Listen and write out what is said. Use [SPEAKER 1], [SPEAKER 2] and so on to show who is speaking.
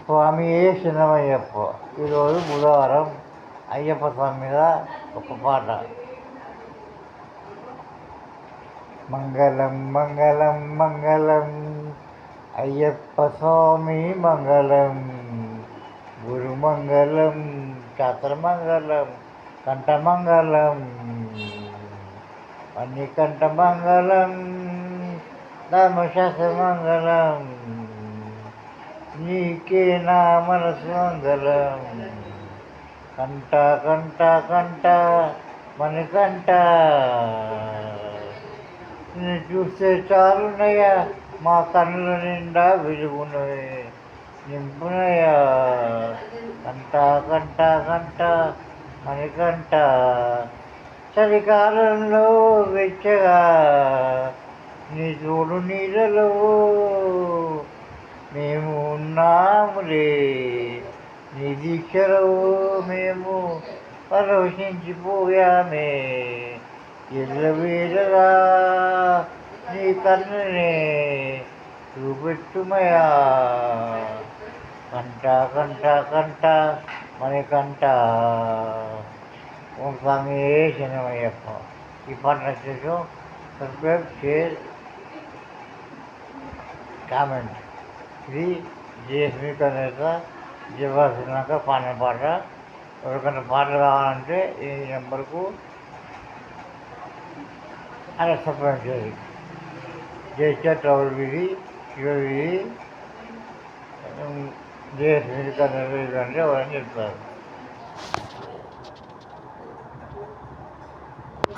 [SPEAKER 1] స్వామి శరణమయ్యప్ప. ఈరోజు బుధవారం. అయ్యప్ప స్వామి మీద ఒక పాట. మంగళం మంగళం మంగళం అయ్యప్ప స్వామి మంగళం, గురుమంగళం శాస్త్రమంగళం కంఠమంగళం మణికంఠమంగళం ధర్మశాస్త్రమంగళం, నీకే నా మనసు మంగళం. కంట కంట కంట మణికంఠ, నిన్ను చూస్తే చాలునయ్యా మా కన్నుల నిండా వెలుగునవి నింపునయ్యా. కంట కంట కంట మణికంఠ, చలికాలంలో వెచ్చగా నీ తోడు నీళ్ళలో మేము ఉన్నాములే, నీ దీక్షలో మేము పరవశించిపోయామే. ఎల్లవేళలా నీ కన్నునే చూపెట్టుమయా. కంట కంట కంట మణికంఠ. ఓం స్వామి శరణమయ్యప్ప. ఈ పాట నచ్చేసి సబ్స్క్రైబ్, షేర్, కామెంట్. ఇది జేఎస్మి కనేత జీవాసనాక పాడిన పాట. ఎవరికైనా పాటలు కావాలంటే ఈ నెంబర్కు అలా సబ్స్క్రైబ్ చేయాలి. జేహెచ్ఆర్ ట్రవల్ వీధి శివవీధి జేఎస్మి కనేత అంటే ఎవరైనా చెప్తారు.